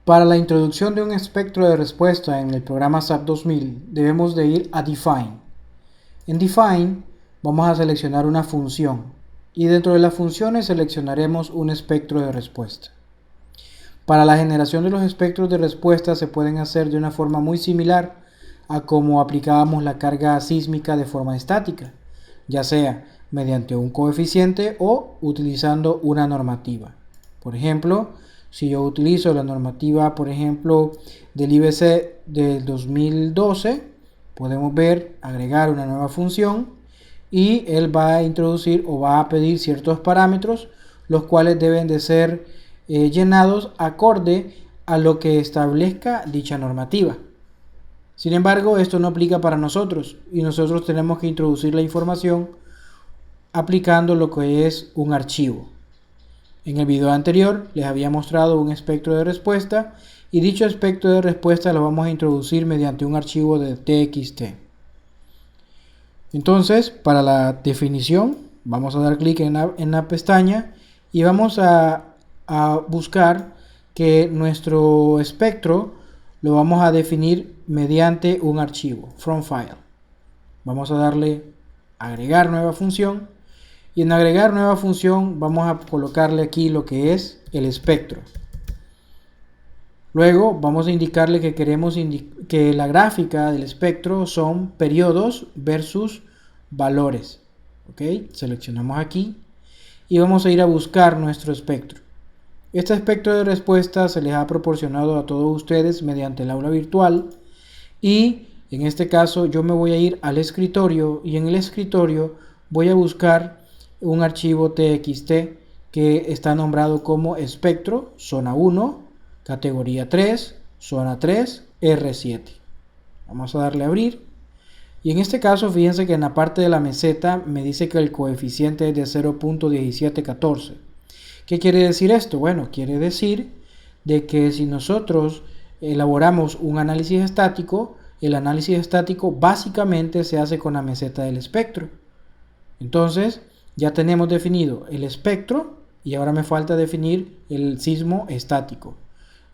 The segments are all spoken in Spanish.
Para la introducción de un espectro de respuesta en el programa SAP 2000 debemos de ir a Define. En Define vamos a seleccionar una función y dentro de las funciones seleccionaremos un espectro de respuesta. Para la generación de los espectros de respuesta se pueden hacer de una forma muy similar a como aplicábamos la carga sísmica de forma estática, ya sea mediante un coeficiente o utilizando una normativa. Por ejemplo, si yo utilizo la normativa, por ejemplo, del IBC del 2012, podemos ver, agregar una nueva función y él va a introducir o va a pedir ciertos parámetros, los cuales deben de ser llenados acorde a lo que establezca dicha normativa. Sin embargo, esto no aplica para nosotros y nosotros tenemos que introducir la información aplicando lo que es un archivo. En el video anterior les había mostrado un espectro de respuesta y dicho espectro de respuesta lo vamos a introducir mediante un archivo de TXT. Entonces, para la definición, vamos a dar clic en la pestaña y vamos a buscar que nuestro espectro lo vamos a definir mediante un archivo, from file. Vamos a darle agregar nueva función. Y en agregar nueva función vamos a colocarle aquí lo que es el espectro. Luego vamos a indicarle que queremos que la gráfica del espectro son periodos versus valores. ¿Ok? Seleccionamos aquí y vamos a ir a buscar nuestro espectro. Este espectro de respuesta se les ha proporcionado a todos ustedes mediante el aula virtual y en este caso yo me voy a ir al escritorio y en el escritorio voy a buscar un archivo TXT que está nombrado como espectro, zona 1, categoría 3, zona 3, R7. Vamos a darle a abrir. Y en este caso, fíjense que en la parte de la meseta me dice que el coeficiente es de 0.1714. ¿Qué quiere decir esto? Bueno, quiere decir de que si nosotros elaboramos un análisis estático, el análisis estático básicamente se hace con la meseta del espectro. Entonces, ya tenemos definido el espectro y ahora me falta definir el sismo estático.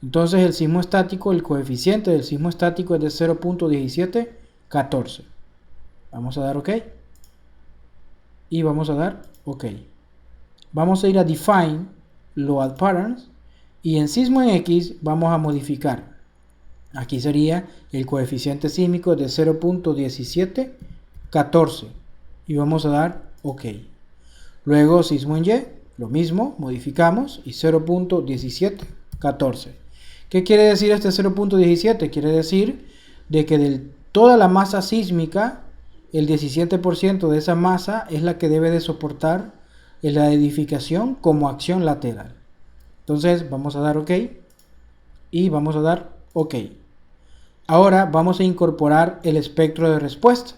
Entonces el sismo estático, el coeficiente del sismo estático es de 0.1714. Vamos a dar OK. Y vamos a dar OK. Vamos a ir a Define Load Patterns y en sismo en X vamos a modificar. Aquí sería el coeficiente sísmico de 0.1714 y vamos a dar OK. Luego sismo en Y, lo mismo, modificamos y 0.1714. ¿Qué quiere decir este 0.17? Quiere decir de que de toda la masa sísmica, el 17% de esa masa es la que debe de soportar la edificación como acción lateral. Entonces vamos a dar OK y vamos a dar OK. Ahora vamos a incorporar el espectro de respuesta.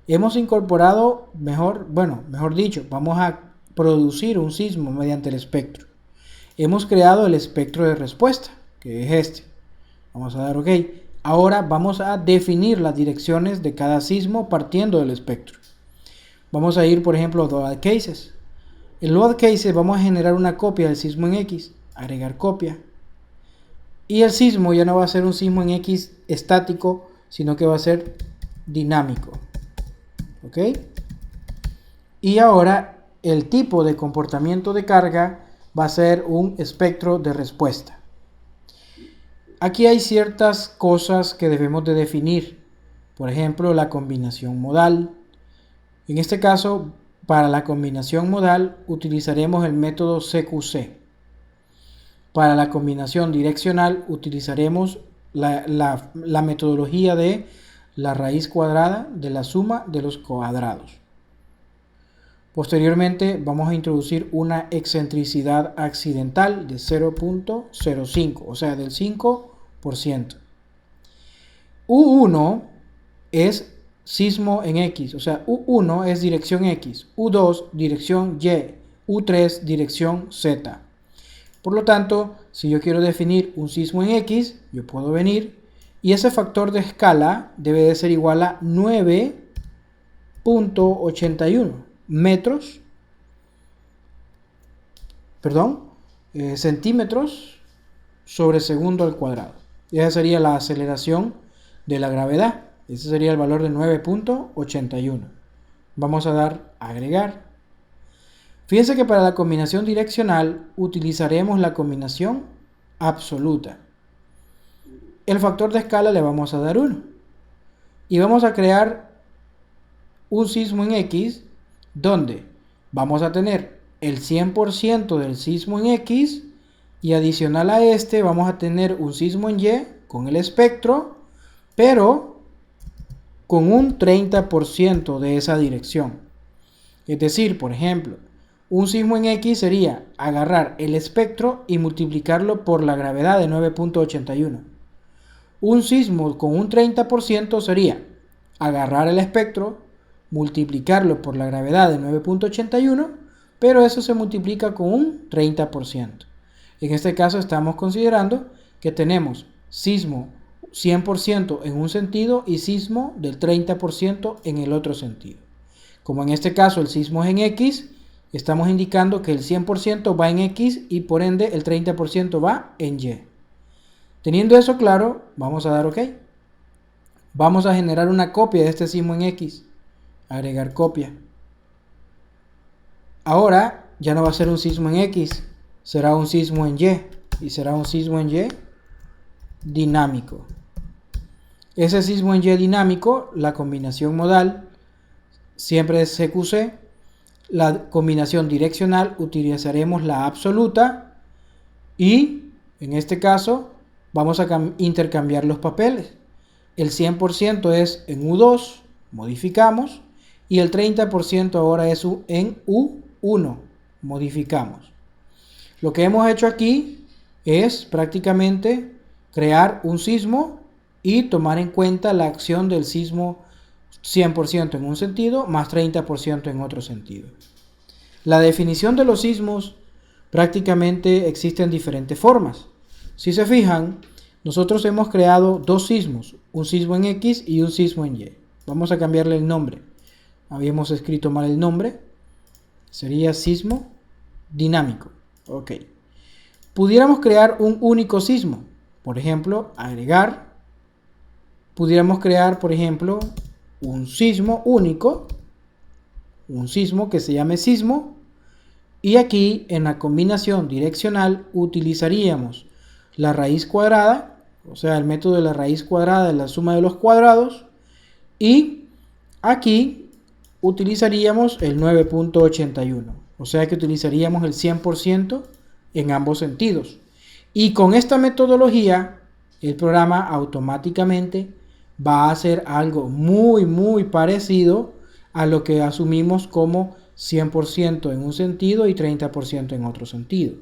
Hemos incorporado, mejor dicho, vamos a producir un sismo mediante el espectro. Hemos creado el espectro de respuesta, que es este. Vamos a dar OK. Ahora vamos a definir las direcciones de cada sismo partiendo del espectro. Vamos a ir, por ejemplo, a Load Cases. En Load Cases vamos a generar una copia del sismo en X, agregar copia. Y el sismo ya no va a ser un sismo en X estático, sino que va a ser dinámico. ¿Ok? Y ahora el tipo de comportamiento de carga va a ser un espectro de respuesta. Aquí hay ciertas cosas que debemos de definir. Por ejemplo, la combinación modal. En este caso, para la combinación modal utilizaremos el método CQC. Para la combinación direccional utilizaremos la metodología de la raíz cuadrada de la suma de los cuadrados. Posteriormente vamos a introducir una excentricidad accidental de 0.05, o sea del 5%. U1 es sismo en X, o sea U1 es dirección X, U2 dirección Y, U3 dirección Z. Por lo tanto, si yo quiero definir un sismo en X, yo puedo venir y ese factor de escala debe de ser igual a 9.81 metros, centímetros sobre segundo al cuadrado. Esa sería la aceleración de la gravedad. Ese sería el valor de 9.81. Vamos a dar agregar. Fíjense que para la combinación direccional utilizaremos la combinación absoluta. El factor de escala le vamos a dar 1. Y vamos a crear un sismo en X donde vamos a tener el 100% del sismo en X y adicional a este vamos a tener un sismo en Y con el espectro, pero con un 30% de esa dirección. Es decir, por ejemplo, un sismo en X sería agarrar el espectro y multiplicarlo por la gravedad de 9.81. Un sismo con un 30% sería agarrar el espectro, multiplicarlo por la gravedad de 9.81, pero eso se multiplica con un 30%. En este caso estamos considerando que tenemos sismo 100% en un sentido y sismo del 30% en el otro sentido. Como en este caso el sismo es en X, estamos indicando que el 100% va en X y por ende el 30% va en Y. Teniendo eso claro, vamos a dar OK. Vamos a generar una copia de este sismo en X. Agregar copia. Ahora ya no va a ser un sismo en X, será un sismo en Y. Y será un sismo en Y dinámico. Ese sismo en Y dinámico, la combinación modal siempre es CQC. La combinación direccional utilizaremos la absoluta. Y en este caso vamos a intercambiar los papeles. El 100% es en U2, modificamos. Y el 30% ahora es en U1, modificamos. Lo que hemos hecho aquí es prácticamente crear un sismo y tomar en cuenta la acción del sismo 100% en un sentido más 30% en otro sentido. La definición de los sismos prácticamente existe en diferentes formas. Si se fijan, nosotros hemos creado dos sismos, un sismo en X y un sismo en Y. Vamos a cambiarle el nombre. Habíamos escrito mal el nombre. Sería sismo dinámico. Ok. Pudiéramos crear un único sismo. Por ejemplo, agregar. Pudiéramos crear, por ejemplo, un sismo único. Un sismo que se llame sismo. Y aquí en la combinación direccional utilizaríamos la raíz cuadrada. O sea, el método de la raíz cuadrada de la suma de los cuadrados. Y aquí utilizaríamos el 9.81, o sea que utilizaríamos el 100% en ambos sentidos. Y con esta metodología, el programa automáticamente va a hacer algo muy parecido a lo que asumimos como 100% en un sentido y 30% en otro sentido.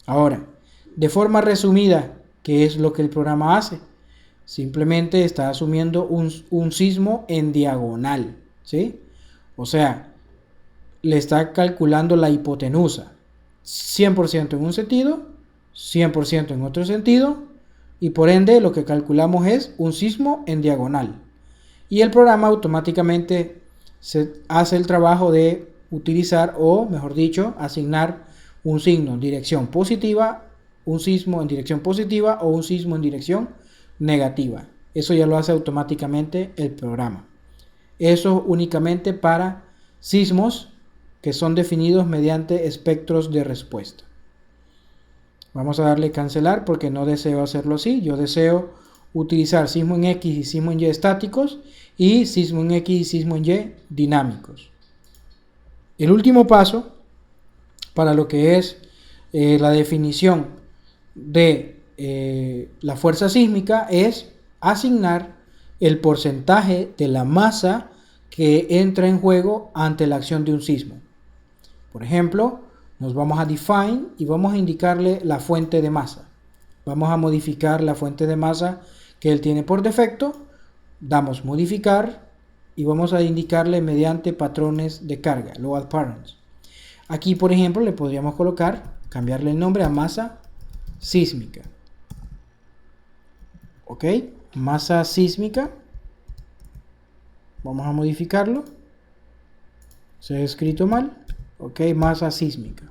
Ahora, de forma resumida, ¿qué es lo que el programa hace? Simplemente está asumiendo un sismo en diagonal, ¿sí? O sea, le está calculando la hipotenusa. 100% en un sentido, 100% en otro sentido, y por ende lo que calculamos es un sismo en diagonal. Y el programa automáticamente se hace el trabajo de utilizar, o mejor dicho, asignar un signo en dirección positiva, un sismo en dirección positiva o un sismo en dirección negativa. Eso ya lo hace automáticamente el programa. Eso únicamente para sismos que son definidos mediante espectros de respuesta. Vamos a darle cancelar porque no deseo hacerlo así. Yo deseo utilizar sismo en X y sismo en Y estáticos y sismo en X y sismo en Y dinámicos. El último paso para lo que es la definición de la fuerza sísmica es asignar el porcentaje de la masa que entra en juego ante la acción de un sismo. Por ejemplo, nos vamos a define y vamos a indicarle la fuente de masa. Vamos a modificar la fuente de masa que él tiene por defecto. Damos modificar y vamos a indicarle mediante patrones de carga, load patterns. Aquí, por ejemplo, le podríamos colocar, cambiarle el nombre a masa sísmica. Ok, masa sísmica. Vamos a modificarlo. Se ha escrito mal. Ok, masa sísmica.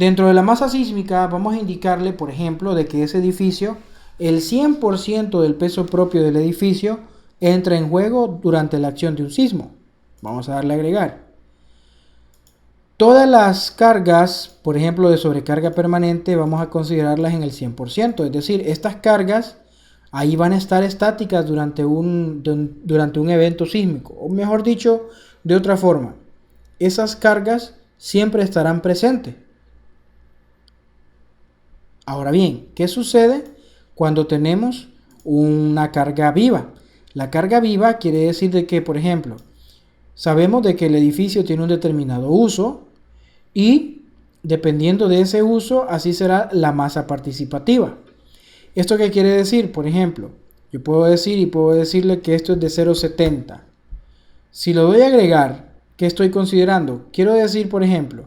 Dentro de la masa sísmica vamos a indicarle, por ejemplo, de que ese edificio, el 100% del peso propio del edificio entra en juego durante la acción de un sismo. Vamos a darle a agregar. Todas las cargas, por ejemplo, de sobrecarga permanente, vamos a considerarlas en el 100%. Es decir, estas cargas ahí van a estar estáticas durante un evento sísmico. O mejor dicho, de otra forma, esas cargas siempre estarán presentes. Ahora bien, ¿qué sucede cuando tenemos una carga viva? La carga viva quiere decir de que, por ejemplo, sabemos de que el edificio tiene un determinado uso y dependiendo de ese uso, así será la masa participativa. ¿Esto qué quiere decir? Por ejemplo, yo puedo decirle que esto es de 0,70. Si lo doy a agregar, ¿qué estoy considerando? Quiero decir, por ejemplo,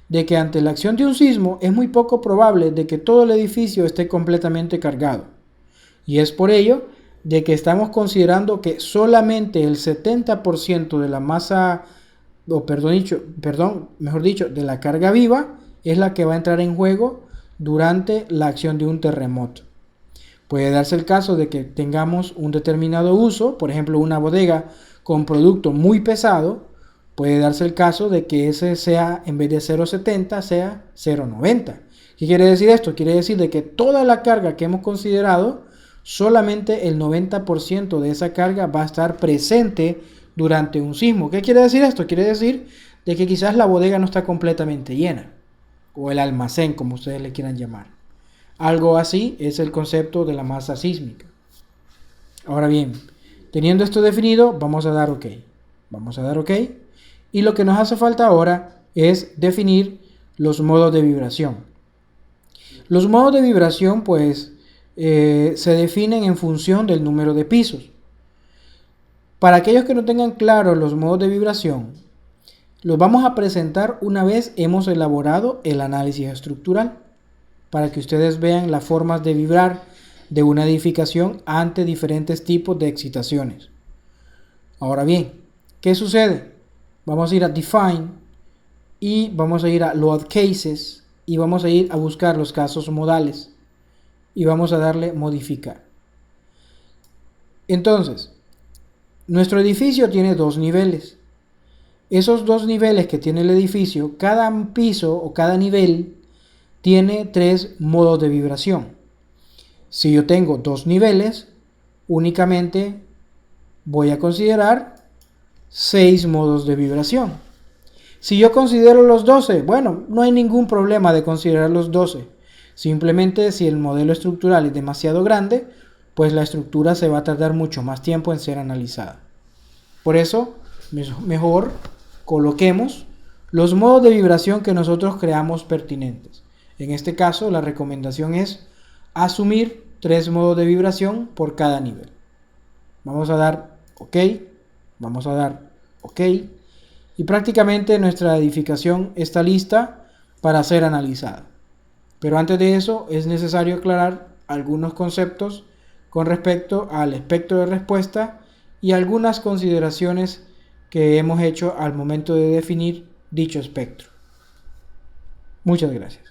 de que ante la acción de un sismo es muy poco probable de que todo el edificio esté completamente cargado. Y es por ello de que estamos considerando que solamente el 70% de la masa, mejor dicho, de la carga viva es la que va a entrar en juego durante la acción de un terremoto. Puede darse el caso de que tengamos un determinado uso, por ejemplo una bodega con producto muy pesado. Puede darse el caso de que ese sea, en vez de 0,70, sea 0,90. ¿Qué quiere decir esto? Quiere decir de que toda la carga que hemos considerado, solamente el 90% de esa carga va a estar presente durante un sismo. ¿Qué quiere decir esto? Quiere decir de que quizás la bodega no está completamente llena, o el almacén, como ustedes le quieran llamar. Algo así es el concepto de la masa sísmica. Ahora bien, teniendo esto definido, vamos a dar OK. Vamos a dar OK. Y lo que nos hace falta ahora es definir los modos de vibración. Los modos de vibración pues se definen en función del número de pisos. Para aquellos que no tengan claro los modos de vibración, los vamos a presentar una vez hemos elaborado el análisis estructural, para que ustedes vean las formas de vibrar de una edificación ante diferentes tipos de excitaciones. Ahora bien, ¿qué sucede? Vamos a ir a Define y vamos a ir a Load Cases y vamos a ir a buscar los casos modales y vamos a darle Modificar. Entonces, nuestro edificio tiene dos niveles. Esos dos niveles que tiene el edificio, cada piso o cada nivel tiene 3 modos de vibración. Si yo tengo 2 niveles, únicamente voy a considerar 6 modos de vibración. Si yo considero los 12, bueno, no hay ningún problema de considerar los 12. Simplemente si el modelo estructural es demasiado grande, pues la estructura se va a tardar mucho más tiempo en ser analizada. Por eso, mejor coloquemos los modos de vibración que nosotros creamos pertinentes. En este caso, la recomendación es asumir 3 modos de vibración por cada nivel. Vamos a dar OK, vamos a dar OK, y prácticamente nuestra edificación está lista para ser analizada. Pero antes de eso es necesario aclarar algunos conceptos con respecto al espectro de respuesta y algunas consideraciones que hemos hecho al momento de definir dicho espectro. Muchas gracias.